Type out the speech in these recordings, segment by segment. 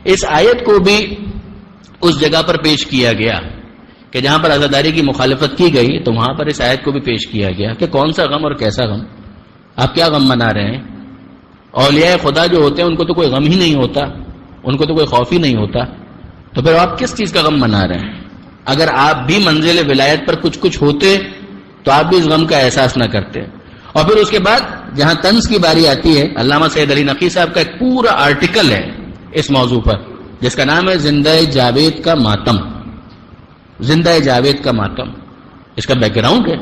اس آیت کو بھی اس جگہ پر پیش کیا گیا کہ جہاں پر عزاداری کی مخالفت کی گئی تو وہاں پر اس آیت کو بھی پیش کیا گیا کہ کون سا غم اور کیسا غم، آپ کیا غم منا رہے ہیں؟ اولیاء خدا جو ہوتے ہیں ان کو تو کوئی غم ہی نہیں ہوتا، ان کو تو کوئی خوف ہی نہیں ہوتا، تو پھر آپ کس چیز کا غم منا رہے ہیں؟ اگر آپ بھی منزل ولایت پر کچھ ہوتے تو آپ بھی اس غم کا احساس نہ کرتے۔ اور پھر اس کے بعد جہاں طنز کی باری آتی ہے، علامہ سید علی نقی صاحب کا ایک پورا آرٹیکل ہے اس موضوع پر جس کا نام ہے زندہ جاوید کا ماتم۔ زندہ جاوید کا ماتم، اس کا بیک گراؤنڈ ہے،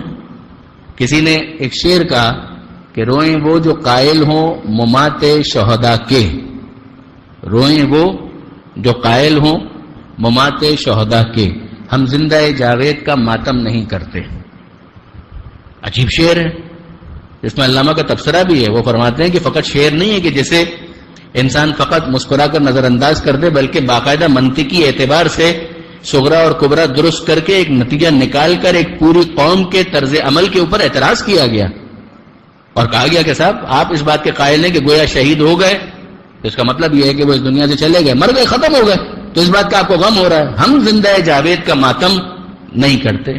کسی نے ایک شعر کہا کہ روئیں وہ جو قائل ہوں ممات شہداء کے، روئیں وہ جو قائل ہوں ممات شہداء کے، ہم زندہ جاوید کا ماتم نہیں کرتے۔ عجیب شعر ہے، اس میں علامہ کا تبصرہ بھی ہے، وہ فرماتے ہیں کہ فقط شعر نہیں ہے کہ جسے انسان فقط مسکرا کر نظر انداز کر دے، بلکہ باقاعدہ منطقی اعتبار سے صغرا اور کبرا درست کر کے ایک نتیجہ نکال کر ایک پوری قوم کے طرز عمل کے اوپر اعتراض کیا گیا اور کہا گیا کہ صاحب آپ اس بات کے قائل ہیں کہ گویا شہید ہو گئے، تو اس کا مطلب یہ ہے کہ وہ اس دنیا سے چلے گئے، مر گئے، ختم ہو گئے، تو اس بات کا آپ کو غم ہو رہا ہے۔ ہم زندہ جاوید کا ماتم نہیں کرتے۔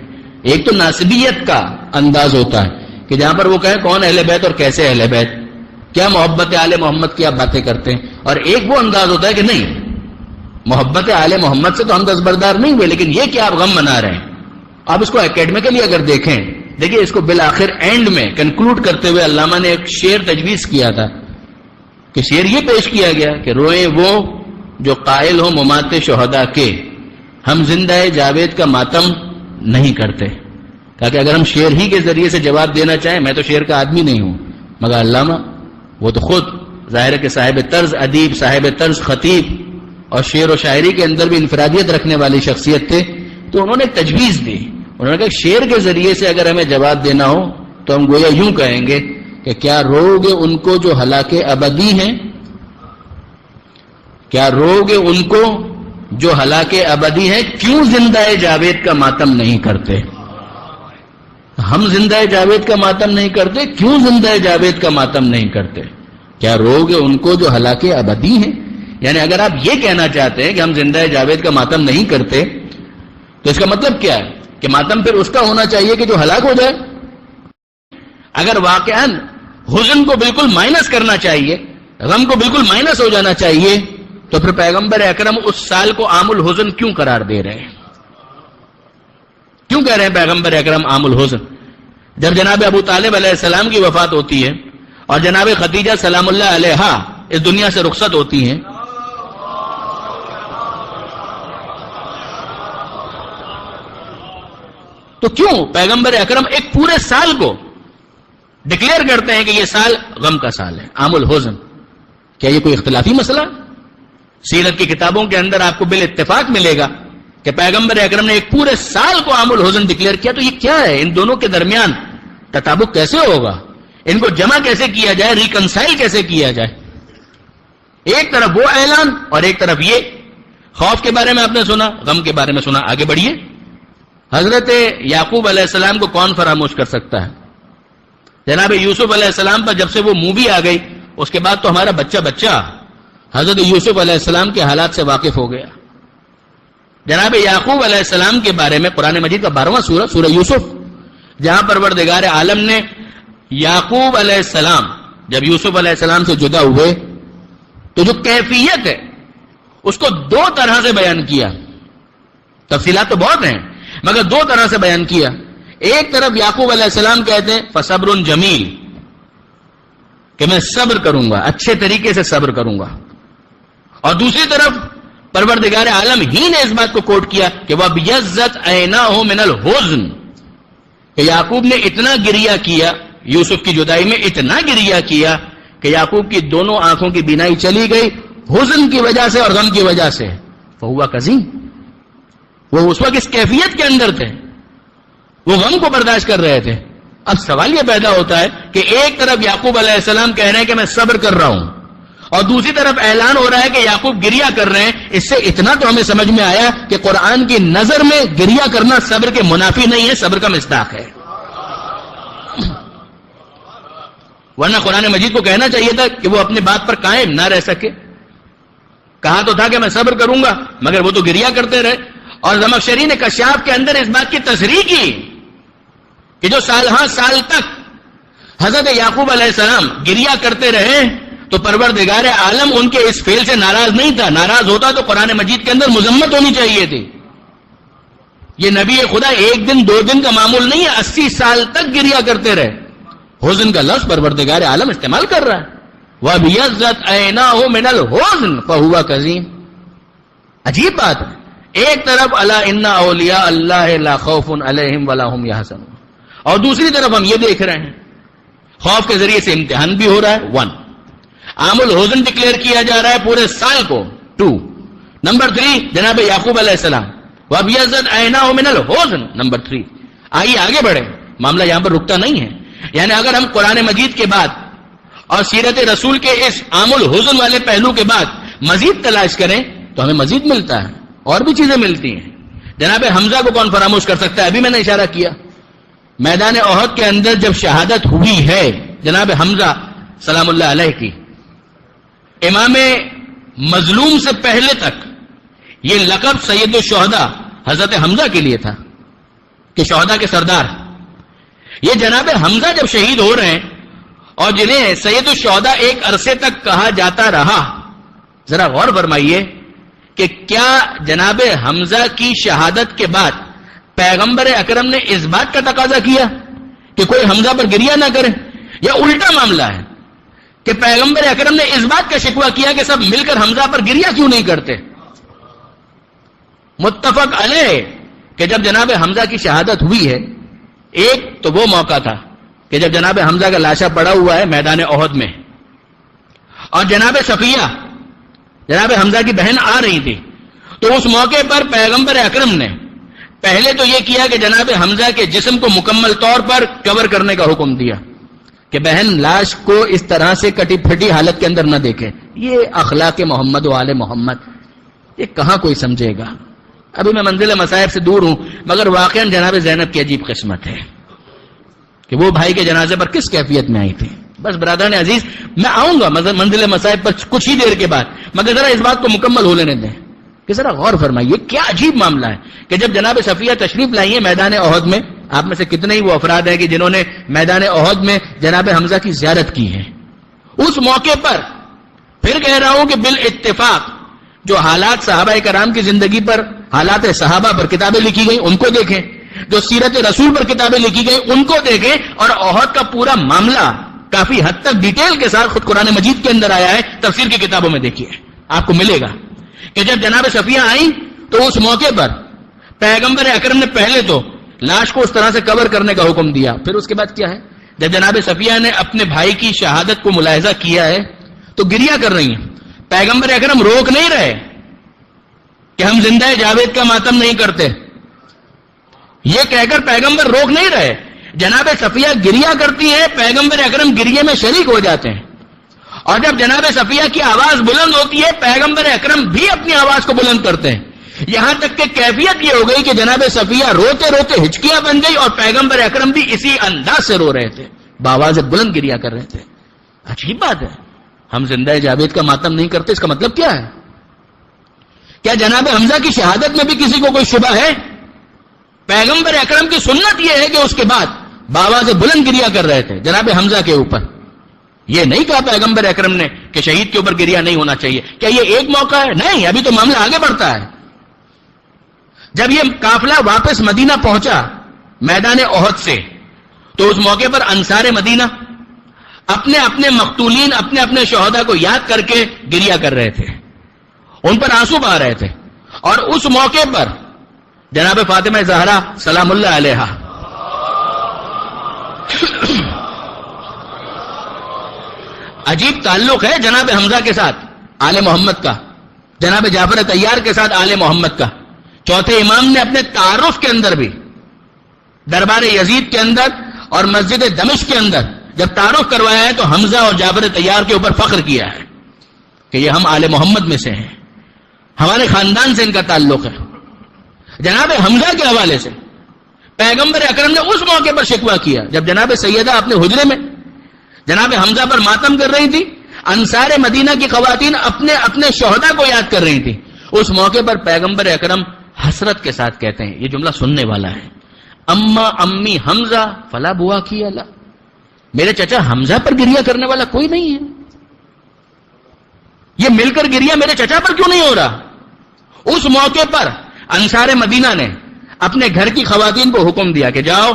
ایک تو ناسبیت کا انداز ہوتا ہے کہ جہاں پر وہ کہیں کون اہل بیت اور کیسے اہل بیت، کیا محبت آل محمد کی آپ باتیں کرتے ہیں، اور ایک وہ انداز ہوتا ہے کہ نہیں محبت آل محمد سے تو ہم دستبردار نہیں ہوئے، لیکن یہ کیا آپ غم منا رہے ہیں۔ آپ اس کو اکیڈمیکلی اگر دیکھیں، دیکھیں اس کو بالآخر اینڈ میں کنکلوڈ کرتے ہوئے علامہ نے ایک شعر تجویز کیا تھا کہ شعر یہ پیش کیا گیا کہ روئیں وہ جو قائل ہو ممات شہداء کے، ہم زندہ جاوید کا ماتم نہیں کرتے۔ کہا کہ اگر ہم شعر ہی کے ذریعے سے جواب دینا چاہیں، میں تو شعر کا آدمی نہیں ہوں، مگر علامہ وہ تو خود ظاہر ہے کہ صاحب طرز ادیب، صاحب طرز خطیب اور شعر و شاعری کے اندر بھی انفرادیت رکھنے والی شخصیت تھے، تو انہوں نے تجویز دی، انہوں نے کہا شعر کے ذریعے سے اگر ہمیں جواب دینا ہو تو ہم گویا یوں کہیں گے کہ کیا رو گے ان کو جو ہلاک ابدی ہیں، کیا رو گے ان کو جو ہلاک ابدی ہیں، کیوں زندہ جاوید کا ماتم نہیں کرتے؟ ہم زندہ جاوید کا ماتم نہیں کرتے، کیوں زندہ جاوید کا ماتم نہیں کرتے؟ کیا رو گے ان کو جو ہلاک ابدی ہیں؟ یعنی اگر آپ یہ کہنا چاہتے ہیں کہ ہم زندہ جاوید کا ماتم نہیں کرتے تو اس کا مطلب کیا ہے کہ ماتم پھر اس کا ہونا چاہیے کہ جو ہلاک ہو جائے۔ اگر واقعاً حزن کو بالکل مائنس کرنا چاہیے، غم کو بالکل مائنس ہو جانا چاہیے، تو پھر پیغمبر اکرم اس سال کو عام الحزن کیوں قرار دے رہے ہیں؟ کیوں کہہ رہے ہیں پیغمبر اکرم عام الحزن؟ جب جناب ابو طالب علیہ السلام کی وفات ہوتی ہے اور جناب خدیجہ سلام اللہ علیہا اس دنیا سے رخصت ہوتی ہیں، تو کیوں پیغمبر اکرم ایک پورے سال کو ڈکلیئر کرتے ہیں کہ یہ سال غم کا سال ہے، عام الحزن؟ کیا یہ کوئی اختلافی مسئلہ؟ سیرت کی کتابوں کے اندر آپ کو بالاتفاق ملے گا کہ پیغمبر اکرم نے ایک پورے سال کو عام الحزن ڈکلیئر کیا، تو یہ کیا ہے؟ ان دونوں کے درمیان تطابق کیسے ہوگا؟ ان کو جمع کیسے کیا جائے، ریکنسائل کیسے کیا جائے؟ ایک طرف وہ اعلان اور ایک طرف یہ۔ خوف کے بارے میں آپ نے سنا، غم کے بارے میں سنا، آگے بڑھیے۔ حضرت یعقوب علیہ السلام کو کون فراموش کر سکتا ہے؟ جناب یوسف علیہ السلام پر جب سے وہ مووی آ گئی، اس کے بعد تو ہمارا بچہ حضرت یوسف علیہ السلام کے حالات سے واقف ہو گیا۔ جناب یعقوب علیہ السلام کے بارے میں قرآن مجید کا 12واں سورہ، سورہ یوسف، جہاں پروردگار عالم نے یعقوب علیہ السلام جب یوسف علیہ السلام سے جدا ہوئے تو جو کیفیت ہے اس کو دو طرح سے بیان کیا، تفصیلات تو بہت ہیں مگر دو طرح سے بیان کیا۔ ایک طرف یعقوب علیہ السلام کہتے ہیں فصبر جمیل، کہ میں صبر کروں گا، اچھے طریقے سے صبر کروں گا، اور دوسری طرف پروردگار عالم ہی نے اس بات کو کوٹ کیا کہ وَبْيَضَّتْ عَيْنَاهُ مِنَ الْحُزْنِ، کہ یعقوب نے اتنا گریہ کیا، یوسف کی جدائی میں اتنا گریہ کیا کہ یعقوب کی دونوں آنکھوں کی بینائی چلی گئی، حزن کی وجہ سے اور غم کی وجہ سے۔ فَهُوَ كَظِيمٌ، وہ اس وقت اس کیفیت کے اندر تھے، وہ غم کو برداشت کر رہے تھے۔ اب سوال یہ پیدا ہوتا ہے کہ ایک طرف یعقوب علیہ السلام کہہ رہے ہیں کہ میں صبر کر رہا ہوں، اور دوسری طرف اعلان ہو رہا ہے کہ یعقوب گریہ کر رہے ہیں۔ اس سے اتنا تو ہمیں سمجھ میں آیا کہ قرآن کی نظر میں گریہ کرنا صبر کے منافی نہیں ہے، صبر کا مصداق ہے، ورنہ قرآن مجید کو کہنا چاہیے تھا کہ وہ اپنے بات پر قائم نہ رہ سکے۔ کہا تو تھا کہ میں صبر کروں گا، مگر وہ تو گریا کرتے رہے. اور زمخشری نے کشاف کے اندر اس بات کی تصریح کی کہ جو سال تک حضرت یعقوب علیہ السلام گریا کرتے رہے تو پروردگار عالم ان کے اس فعل سے ناراض نہیں تھا. ناراض ہوتا تو قرآن مجید کے اندر مذمت ہونی چاہیے تھی. یہ نبی خدا 1 دن 2 دن کا معمول نہیں ہے، 80 سال تک گریا کرتے رہے. حزن کا لفظ پروردگار عالم استعمال کر رہا ہے. وَبِيَضَّتْ عَيْنَاهُ مِنَ الْحُزْنِ فَهُوَ كَظِيمٌ. عجیب بات ہے. ایک طرف الا ان اولیاء اللہ لا خوف علیہم ولا هم يحزنون، اور دوسری طرف ہم یہ دیکھ رہے ہیں خوف کے ذریعے سے امتحان بھی ہو رہا ہے. 1 عام الحزن ڈکلیئر کیا جا رہا ہے پورے سال کو. 2 نمبر 3 جناب یعقوب علیہ السلام وَبِيَضَّتْ عَيْنَاهُ مِنَ الْحُزْنِ. نمبر 3 آئیے آگے بڑھے. معاملہ یہاں پر رکتا نہیں ہے. یعنی اگر ہم قرآن مجید کے بعد اور سیرت رسول کے اس عام الحزن والے پہلو کے بعد مزید تلاش کریں تو ہمیں مزید ملتا ہے، اور بھی چیزیں ملتی ہیں. جناب حمزہ کو کون فراموش کر سکتا ہے؟ ابھی میں نے اشارہ کیا میدان احد کے اندر جب شہادت ہوئی ہے جناب حمزہ سلام اللہ علیہ کی، امام مظلوم سے پہلے تک یہ لقب سید الشہداء حضرت حمزہ کے لیے تھا کہ شہداء کے سردار. یہ جناب حمزہ جب شہید ہو رہے ہیں اور جنہیں سید الشہداء ایک عرصے تک کہا جاتا رہا، ذرا غور فرمائیے کہ کیا جناب حمزہ کی شہادت کے بعد پیغمبر اکرم نے اس بات کا تقاضا کیا کہ کوئی حمزہ پر گریہ نہ کرے، یا الٹا معاملہ ہے کہ پیغمبر اکرم نے اس بات کا شکوہ کیا کہ سب مل کر حمزہ پر گریہ کیوں نہیں کرتے؟ متفق علیہ کہ جب جناب حمزہ کی شہادت ہوئی ہے، ایک تو وہ موقع تھا کہ جب جناب حمزہ کا لاشا پڑا ہوا ہے میدان احد میں، اور جناب صفیہ جناب حمزہ کی بہن آ رہی تھی، تو اس موقع پر پیغمبر اکرم نے پہلے تو یہ کیا کہ جناب حمزہ کے جسم کو مکمل طور پر کور کرنے کا حکم دیا کہ بہن لاش کو اس طرح سے کٹی پھٹی حالت کے اندر نہ دیکھے. یہ اخلاق محمد و آل محمد یہ کہاں کوئی سمجھے گا؟ ابھی میں منزل مصائب سے دور ہوں، مگر واقعا جناب زینب کی عجیب قسمت ہے کہ وہ بھائی کے جنازے پر کس کیفیت میں آئی تھی. بس برادران عزیز، میں آؤں گا منزل مصائب پر کچھ ہی دیر کے بعد، مگر ذرا اس بات کو مکمل ہو لینے دیں کہ ذرا غور فرمائیے کیا عجیب معاملہ ہے کہ جب جناب صفیہ تشریف لائی ہے میدان احد میں، آپ میں سے کتنے ہی وہ افراد ہیں کہ جنہوں نے میدان احد میں جناب حمزہ کی زیارت کی ہے، اس موقع پر پھر کہہ رہا ہوں کہ بالاتفاق جو حالات صحابہ کرام کی زندگی پر، حالات صحابہ پر کتابیں لکھی گئی ان کو دیکھیں، جو سیرت رسول پر کتابیں لکھی گئی ان کو دیکھیں، اور احد کا پورا معاملہ کافی حد تک ڈیٹیل کے ساتھ خود قرآن مجید کے اندر آیا ہے، تفسیر کی کتابوں میں دیکھیے آپ کو ملے گا کہ جب جناب صفیہ آئیں تو اس موقع پر پیغمبر اکرم نے پہلے تو لاش کو اس طرح سے کور کرنے کا حکم دیا. پھر اس کے بعد کیا ہے؟ جب جناب صفیہ نے اپنے بھائی کی شہادت کو ملاحظہ کیا ہے تو گریہ کر رہی ہیں. پیغمبر اکرم روک نہیں رہے کہ ہم زندہ جاوید کا ماتم نہیں کرتے، یہ کہہ کر پیغمبر روک نہیں رہے. جناب صفیہ گریہ کرتی ہے، پیغمبر اکرم گریہ میں شریک ہو جاتے ہیں، اور جب جناب صفیہ کی آواز بلند ہوتی ہے پیغمبر اکرم بھی اپنی آواز کو بلند کرتے ہیں. یہاں تک کہ کیفیت یہ ہو گئی کہ جناب صفیہ روتے روتے ہچکیاں بن گئی اور پیغمبر اکرم بھی اسی انداز سے رو رہے تھے، بآواز بلند گریہ کر رہے تھے. عجیب بات ہے، ہم زندہ جاوید کا ماتم نہیں کرتے، اس کا مطلب کیا ہے؟ کیا جناب حمزہ کی شہادت میں بھی کسی کو کوئی شبہ ہے؟ پیغمبر اکرم کی سنت یہ ہے کہ اس کے بعد بآواز بلند گریہ کر رہے تھے جناب حمزہ کے اوپر. یہ نہیں کہا پیغمبر اکرم نے کہ شہید کے اوپر گریہ نہیں ہونا چاہیے. کیا یہ ایک موقع ہے؟ نہیں، ابھی تو معاملہ آگے بڑھتا ہے. جب یہ قافلہ واپس مدینہ پہنچا میدان احد سے تو اس موقع پر انصار مدینہ اپنے اپنے مقتولین، اپنے اپنے شہداء کو یاد کر کے گریہ کر رہے تھے، ان پر آنسو بہا رہے تھے. اور اس موقع پر جناب فاطمہ زہرا سلام اللہ علیہا عجیب تعلق ہے جناب حمزہ کے ساتھ آل محمد کا، جناب جعفر طیار کے ساتھ آل محمد کا. چوتھے امام نے اپنے تعارف کے اندر بھی دربار یزید کے اندر اور مسجد دمشق کے اندر جب تعارف کروایا ہے تو حمزہ اور جعفر طیار کے اوپر فخر کیا ہے کہ یہ ہم آل محمد میں سے ہیں، ہمارے خاندان سے ان کا تعلق ہے. جناب حمزہ کے حوالے سے پیغمبر اکرم نے اس موقع پر شکوہ کیا جب جناب سیدہ اپنے حجرے میں جناب حمزہ پر ماتم کر رہی تھی. انصار مدینہ کی خواتین اپنے اپنے شہداء کو یاد کر رہی تھیں. اس موقع پر پیغمبر اکرم حسرت کے ساتھ کہتے ہیں, یہ جملہ سننے والا ہے, اما امی حمزہ فلا بوا کی اللہ, میرے چچا حمزہ پر گریہ کرنے والا کوئی نہیں ہے, یہ مل کر گریہ میرے چچا پر کیوں نہیں ہو رہا؟ اس موقع پر انصار مدینہ نے اپنے گھر کی خواتین کو حکم دیا کہ جاؤ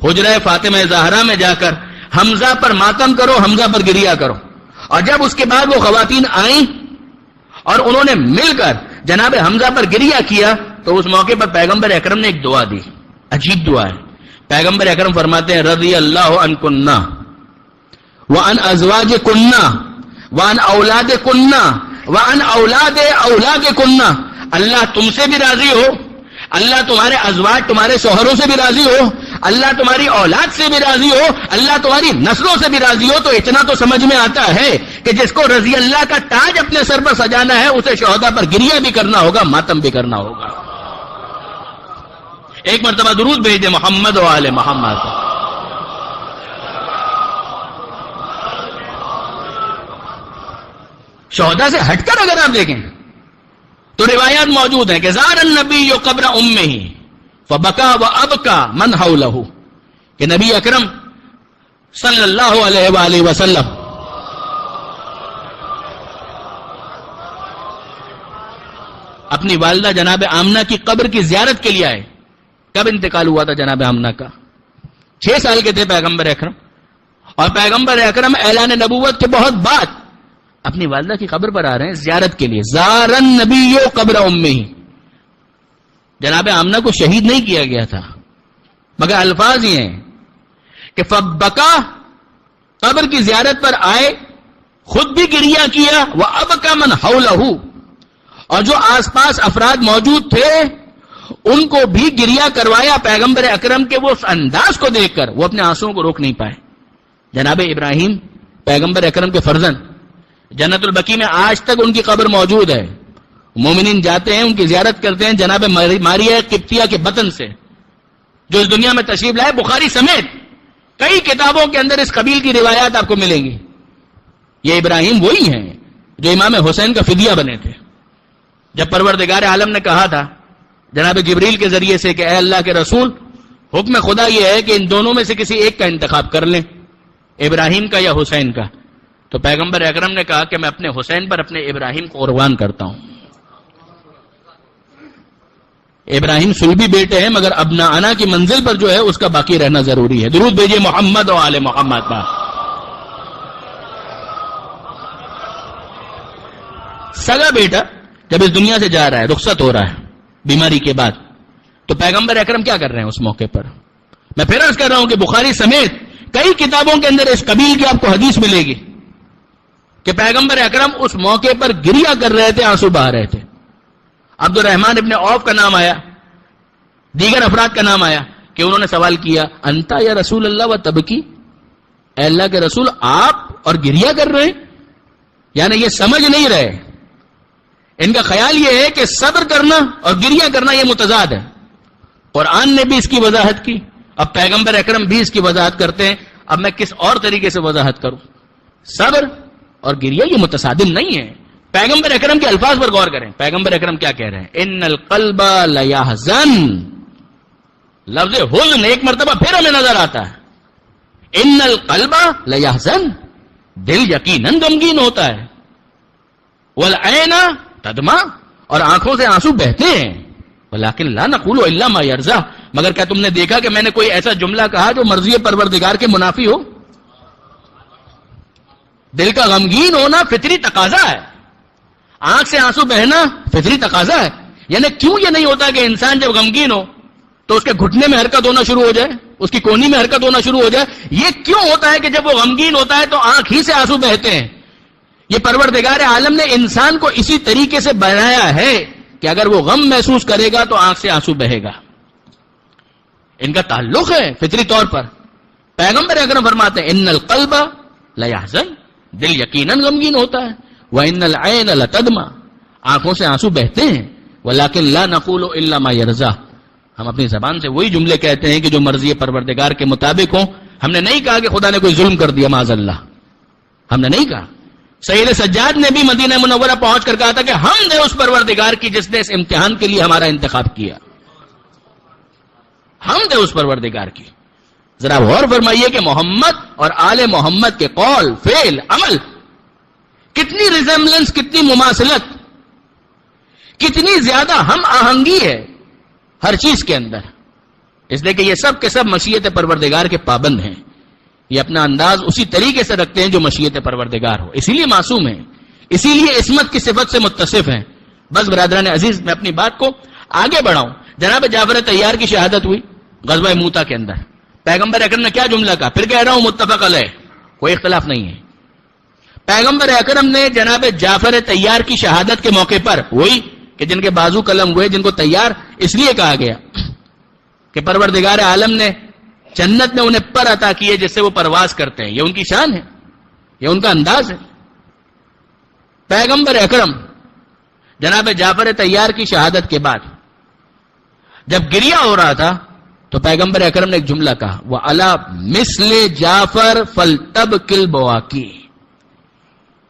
حجرہ فاطمہ زہرا میں جا کر حمزہ پر ماتم کرو, حمزہ پر گریہ کرو. اور جب اس کے بعد وہ خواتین آئیں اور انہوں نے مل کر جناب حمزہ پر گریہ کیا تو اس موقع پر پیغمبر اکرم نے ایک دعا دی, عجیب دعا ہے. پیغمبر اکرم فرماتے ہیں رضی اللہ عنکنا وعن ازواجکنا وعن اولادکنا وعن اولاد اولادکنا, اللہ تم سے بھی راضی ہو, اللہ تمہارے ازواج تمہارے شوہروں سے بھی راضی ہو, اللہ تمہاری اولاد سے بھی راضی ہو, اللہ تمہاری نسلوں سے بھی راضی ہو. تو اتنا تو سمجھ میں آتا ہے کہ جس کو رضی اللہ کا تاج اپنے سر پر سجانا ہے اسے شہداء پر گریہ بھی کرنا ہوگا, ماتم بھی کرنا ہوگا. ایک مرتبہ درود بھیج دے محمد و آل محمد. شہداء سے ہٹ کر اگر آپ دیکھیں تو روایات موجود ہیں کہ زار النبی قبر امہ فبکا وابکا من حولہ, کہ نبی اکرم صلی اللہ علیہ وآلہ وسلم اپنی والدہ جناب آمنہ کی قبر کی زیارت کے لیے آئے. کب انتقال ہوا تھا جناب آمنہ کا؟ 6 سال کے تھے پیغمبر اکرم, اور پیغمبر اکرم اعلان نبوت کے بہت بعد اپنی والدہ کی قبر پر آ رہے ہیں زیارت کے لیے. زار النبی قبر امہ, جناب آمنہ کو شہید نہیں کیا گیا تھا, مگر الفاظ یہ ہیں کہ فبکا, قبر کی زیارت پر آئے, خود بھی گریہ کیا, وابکا من حولہ, اور جو آس پاس افراد موجود تھے ان کو بھی گریہ کروایا. پیغمبر اکرم کے وہ اس انداز کو دیکھ کر وہ اپنے آنسوؤں کو روک نہیں پائے. جناب ابراہیم پیغمبر اکرم کے فرزند جنت البقیع میں آج تک ان کی قبر موجود ہے. مومنین جاتے ہیں, ان کی زیارت کرتے ہیں. جناب ماریہ قبطیہ کے بطن سے جو اس دنیا میں تشریف لائے, بخاری سمیت کئی کتابوں کے اندر اس قبیل کی روایات آپ کو ملیں گی. یہ ابراہیم وہی ہیں جو امام حسین کا فدیہ بنے تھے. جب پروردگار عالم نے کہا تھا جناب جبریل کے ذریعے سے کہ اے اللہ کے رسول, حکم خدا یہ ہے کہ ان دونوں میں سے کسی ایک کا انتخاب کر لیں, ابراہیم کا یا حسین کا, تو پیغمبر اکرم نے کہا کہ میں اپنے حسین پر اپنے ابراہیم کو قربان کرتا ہوں. ابراہیم سلبی بیٹے ہیں مگر ابناء کی منزل پر جو ہے اس کا باقی رہنا ضروری ہے. درود بھیجئے محمد و آل محمد پر. سگا بیٹا جب اس دنیا سے جا رہا ہے, رخصت ہو رہا ہے بیماری کے بعد, تو پیغمبر اکرم کیا کر رہے ہیں اس موقع پر؟ میں پھر عرض کر رہا ہوں کہ بخاری سمیت کئی کتابوں کے اندر اس قبیل کی آپ کو حدیث ملے گی کہ پیغمبر اکرم اس موقع پر گریہ کر رہے تھے, آنسو بہا رہے تھے. عبد الرحمن ابن عوف کا نام آیا, دیگر افراد کا نام آیا کہ انہوں نے سوال کیا انتا یا رسول اللہ و تبکی, اے اللہ کے رسول آپ اور گریہ کر رہے ہیں؟ یعنی یہ سمجھ نہیں رہے, ان کا خیال یہ ہے کہ صبر کرنا اور گریہ کرنا یہ متضاد ہے. قرآن نے بھی اس کی وضاحت کی, اب پیغمبر اکرم بھی اس کی وضاحت کرتے ہیں. اب میں کس اور طریقے سے وضاحت کروں؟ صبر اور گریہ یہ متصادم نہیں ہے. پیغمبر اکرم کے الفاظ پر غور کریں. پیغمبر اکرم کیا کہہ رہے ہیں؟ ان القلب لیحزن, لفظ حزن ایک مرتبہ پھر ہمیں نظر آتا ہے. ان القلب لیحزن, دل یقیناً غمگین ہوتا ہے. والعین تدمع, اور آنکھوں سے آنسو بہتے ہیں. ولکن لا نقول الا ما یرضی, مگر کیا تم نے دیکھا کہ میں نے کوئی ایسا جملہ کہا جو مرضی پروردگار کے منافی ہو؟ دل کا غمگین ہونا فطری تقاضا ہے, آنکھ سے آنسو بہنا فطری تقاضا ہے. یعنی کیوں یہ نہیں ہوتا کہ انسان جب غمگین ہو تو اس کے گھٹنے میں حرکت ہونا شروع ہو جائے, اس کی کونی میں حرکت ہونا شروع ہو جائے؟ یہ کیوں ہوتا ہے کہ جب وہ غمگین ہوتا ہے تو آنکھ ہی سے آنسو بہتے ہیں؟ یہ پروردگار عالم نے انسان کو اسی طریقے سے بنایا ہے کہ اگر وہ غم محسوس کرے گا تو آنکھ سے آنسو بہے گا. ان کا تعلق ہے فطری طور پر. پیغمبر اکرم فرماتے ہیں ان القلب لیحزن, دل یقیناً غمگین ہوتا ہے. وان العین لتدمع, آنکھوں سے آنسو بہتے ہیں. ولکن لا نقول الا ما یرضی, ہم اپنی زبان سے وہی جملے کہتے ہیں کہ جو مرضی پروردگار کے مطابق ہوں. ہم نے نہیں کہا کہ خدا نے کوئی ظلم کر دیا, معاذ اللہ, ہم نے نہیں کہا. سید سجاد نے بھی مدینہ منورہ پہنچ کر کہا تھا کہ حمد ہے اس پروردگار کی جس نے اس امتحان کے لیے ہمارا انتخاب کیا. حمد ہے اس پروردگار کی. ذرا غور فرمائیے کہ محمد اور آل محمد کے قول، فعل، عمل کتنی ریزمبلنس، کتنی مماثلت، کتنی زیادہ ہم آہنگی ہے ہر چیز کے اندر. اس لیے کہ یہ سب کے سب مشیت پروردگار کے پابند ہیں. یہ اپنا انداز اسی طریقے سے رکھتے ہیں جو مشیت پروردگار ہو، اسی لیے معصوم ہیں، اسی لیے عصمت کی صفت سے متصف ہیں. بس برادران عزیز، میں اپنی بات کو آگے بڑھاؤں. جناب جعفر طیار کی شہادت ہوئی غزوہ موتا کے اندر. پیغمبر اکرم نے کیا جملہ کہا؟ پھر کہہ رہا ہوں متفق علیہ، کوئی اختلاف نہیں ہے. پیغمبر اکرم نے جناب جعفر طیار کی شہادت کے موقع پر، وہی کہ جن کے بازو قلم ہوئے، جن کو طیار اس لیے کہا گیا کہ پروردگار عالم نے جنت میں انہیں پر عطا کیے جس سے وہ پرواز کرتے ہیں. یہ ان کی شان ہے، یہ ان کا انداز ہے. پیغمبر اکرم جناب جعفر طیار کی شہادت کے بعد جب گریہ ہو رہا تھا تو پیغمبر اکرم نے ایک جملہ کہا، وَعَلَى مِثْلِ جعفر فَلْتَبْكِ الْبَوَاقِي.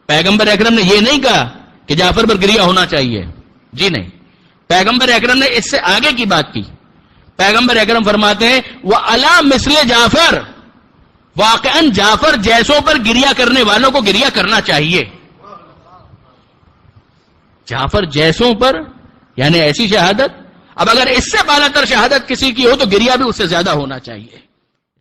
پیغمبر اکرم نے یہ نہیں کہا کہ جعفر پر گریہ ہونا چاہیے، جی نہیں. پیغمبر اکرم نے اس سے آگے کی بات کی. پیغمبر اکرم فرماتے ہیں وَعَلَى مِثْلِ جعفر، واقعاً جعفر جیسوں پر گریہ کرنے والوں کو گریہ کرنا چاہیے. جعفر جیسوں پر یعنی ایسی شہادت. اب اگر اس سے بالا تر شہادت کسی کی ہو تو گریہ بھی اس سے زیادہ ہونا چاہیے.